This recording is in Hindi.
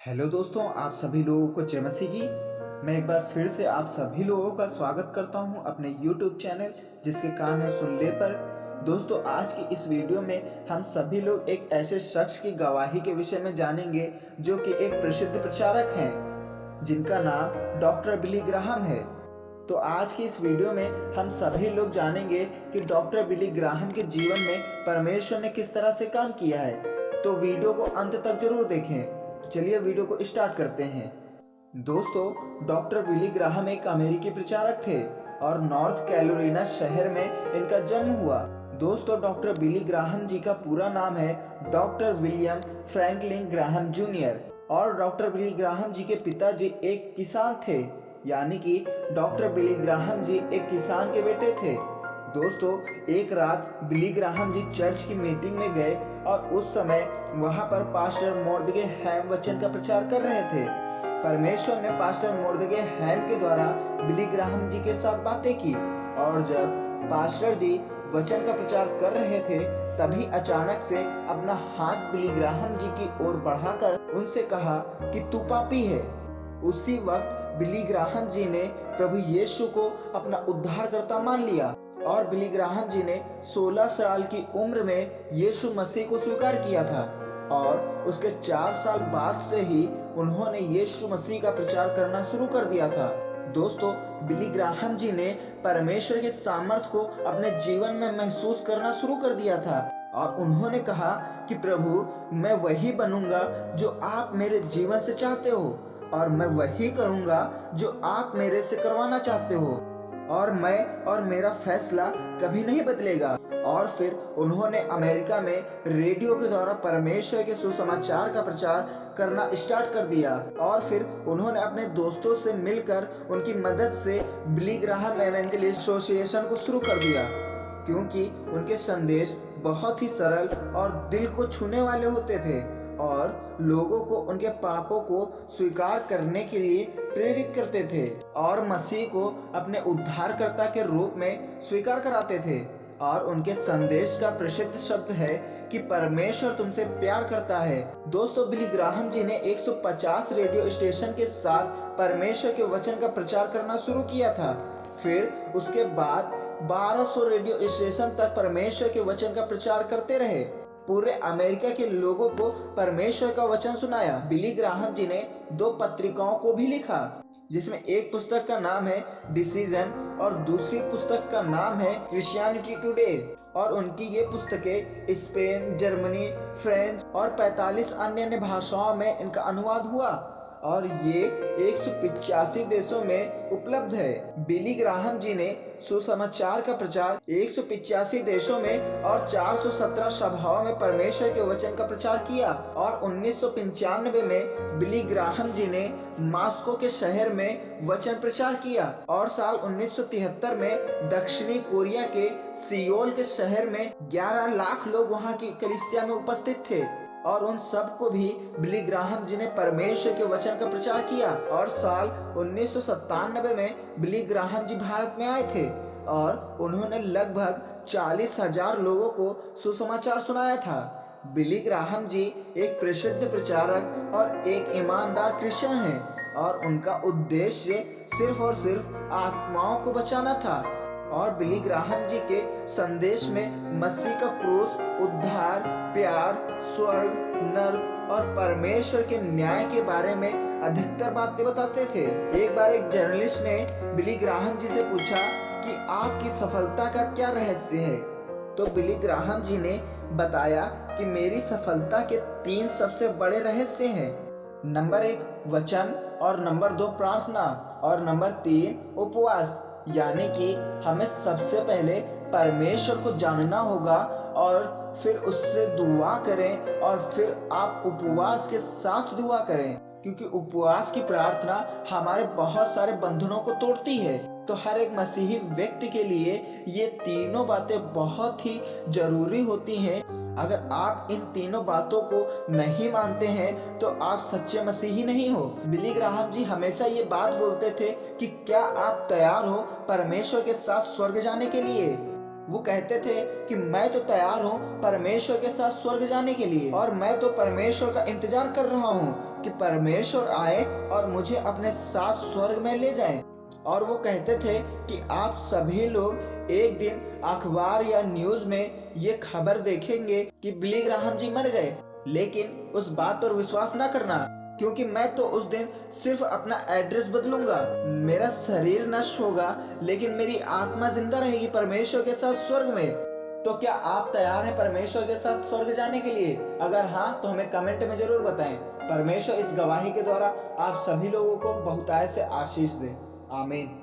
हेलो दोस्तों, आप सभी लोगों को जय मसीह की। मैं एक बार फिर से आप सभी लोगों का स्वागत करता हूं अपने YouTube चैनल जिसके कान है सुन ले पर। दोस्तों, आज की इस वीडियो में हम सभी लोग एक ऐसे शख्स की गवाही के विषय में जानेंगे जो कि एक प्रसिद्ध प्रचारक हैं जिनका नाम डॉक्टर बिली ग्राहम है। तो आज की इस वीडियो में हम सभी लोग जानेंगे कि डॉक्टर बिली ग्राहम के जीवन में परमेश्वर ने किस तरह से काम किया है। तो वीडियो को अंत तक जरूर देखें। तो चलिए वीडियो को स्टार्ट करते हैं। दोस्तों, डॉक्टर बिली ग्राहम एक अमेरिकी प्रचारक थे और नॉर्थ कैरोलिना शहर में इनका जन्म हुआ। दोस्तों, डॉक्टर बिली ग्राहम जी का पूरा नाम है doctor William Franklin Graham junior और डॉक्टर बिली ग्राहम जी के पिताजी एक किसान थे, यानी कि डॉक्टर बिली ग्राहम जी एक किसान के बेटे थे। दोस्तों, एक रात बिली ग्राहम जी चर्च की मीटिंग में गए और उस समय वहां पर पास्टर मोर्दगे हैम वचन का प्रचार कर रहे थे। परमेश्वर ने पास्टर मोर्दगे हैम के द्वारा बिली ग्राहम जी के साथ बातें की और जब पास्टर जी वचन का प्रचार कर रहे थे तभी अचानक से अपना हाथ बिली ग्राहम जी की ओर बढ़ाकर उनसे कहा कि तू पापी है। उसी वक्त बिली ग्राहम जी ने प्रभु यीशु को अपना उद्धारकर्ता मान लिया और बिली ग्राहम जी ने 16 साल की उम्र में यीशु मसीह को स्वीकार किया था और उसके 4 साल बाद से ही उन्होंने यीशु मसीह का प्रचार करना शुरू कर दिया था। दोस्तों, बिली ग्राहम जी ने परमेश्वर के सामर्थ्य को अपने जीवन में महसूस करना शुरू कर दिया था और उन्होंने कहा कि प्रभु, मैं वही बनूंगा जो आप मेरे जीवन से चाहते हो और मैं वही करूंगा जो आप मेरे से करवाना चाहते हो और मैं और मेरा फैसला कभी नहीं बदलेगा। और फिर उन्होंने अमेरिका में रेडियो के द्वारा परमेश्वर के सुसमाचार का प्रचार करना स्टार्ट कर दिया और फिर उन्होंने अपने दोस्तों से मिलकर उनकी मदद से बिली ग्राहम एवेंजलिस्ट एसोसिएशन को शुरू कर दिया, क्योंकि उनके संदेश बहुत ही सरल और दिल को छूने वाले होते थे और लोगों को उनके पापों को स्वीकार करने के लिए प्रेरित करते थे और मसीह को अपने उद्धारकर्ता के रूप में स्वीकार कराते थे। और उनके संदेश का प्रसिद्ध शब्द है कि परमेश्वर तुमसे प्यार करता है। दोस्तों, बिली ग्राहम जी ने 150 रेडियो स्टेशन के साथ परमेश्वर के वचन का प्रचार करना शुरू किया था। फिर उसके बाद 1200 रेडियो स्टेशन तक परमेश्वर के वचन का प्रचार करते रहे। पूरे अमेरिका के लोगों को परमेश्वर का वचन सुनाया। बिली ग्राहम जी ने 2 पत्रिकाओं को भी लिखा, जिसमें एक पुस्तक का नाम है डिसीजन और दूसरी पुस्तक का नाम है क्रिश्चियनिटी टुडे। और उनकी ये पुस्तकें स्पेन, जर्मनी, फ्रेंच और 45 अन्य भाषाओं में इनका अनुवाद हुआ और ये 185 देशों में उपलब्ध है। बिली ग्राहम जी ने सुसमाचार का प्रचार 185 देशों में और 417 सभाओं में परमेश्वर के वचन का प्रचार किया और 1995 में बिली ग्राहम जी ने मॉस्को के शहर में वचन प्रचार किया और साल 1973 में दक्षिणी कोरिया के सियोल के शहर में 11 लाख लोग वहां की कलीसिया में उपस्थित थे और उन सब को भी बिली ग्राहम जी ने परमेश्वर के वचन का प्रचार किया। और साल 1997 में बिली ग्राहम जी भारत में आए थे और उन्होंने लगभग 40,000 लोगों को सुसमाचार सुनाया था। बिली ग्राहम जी एक प्रसिद्ध प्रचारक और एक ईमानदार क्रिश्चियन हैं और उनका उद्देश्य सिर्फ और सिर्फ आत्माओं को बचाना था। और बिली ग्राहम जी के संदेश में मसीह का क्रूस, उद्धार, प्यार, स्वर्ग, नर्क और परमेश्वर के न्याय के बारे में अधिकतर बातें बताते थे। एक बार एक जर्नलिस्ट ने बिली ग्राहम जी से पूछा कि आपकी सफलता का क्या रहस्य है। तो बिली ग्राहम जी ने बताया कि मेरी सफलता के 3 सबसे बड़े रहस्य हैं। नंबर 1 वचन और नंबर 2 प्रार्थना और नंबर 3 उपवास। यानी कि हमें सबसे पहले परमेश्वर को जानना होगा और फिर उससे दुआ करें और फिर आप उपवास के साथ दुआ करें, क्योंकि उपवास की प्रार्थना हमारे बहुत सारे बंधनों को तोड़ती है। तो हर एक मसीही व्यक्ति के लिए ये तीनों बातें बहुत ही जरूरी होती हैं। अगर आप इन तीनों बातों को नहीं मानते हैं तो आप सच्चे मसीही नहीं हो। बिली ग्राहम जी हमेशा ये बात बोलते थे कि क्या आप तैयार हो परमेश्वर के साथ स्वर्ग जाने के लिए। वो कहते थे कि मैं तो तैयार हूँ परमेश्वर के साथ स्वर्ग जाने के लिए, और मैं तो परमेश्वर का इंतजार कर रहा हूँ कि परमेश्वर आए और मुझे अपने साथ स्वर्ग में ले जाए। और वो कहते थे कि आप सभी लोग एक दिन अखबार या न्यूज में ये खबर देखेंगे कि बिली ग्राहम जी मर गए, लेकिन उस बात पर विश्वास ना करना, क्योंकि मैं तो उस दिन सिर्फ अपना एड्रेस बदलूंगा। मेरा शरीर नष्ट होगा लेकिन मेरी आत्मा जिंदा रहेगी परमेश्वर के साथ स्वर्ग में। तो क्या आप तैयार हैं परमेश्वर के साथ स्वर्ग जाने के लिए? अगर हाँ तो हमें कमेंट में जरूर बताएं। परमेश्वर इस गवाही के द्वारा आप सभी लोगों को बहुतायत से आशीष दे। आमीन।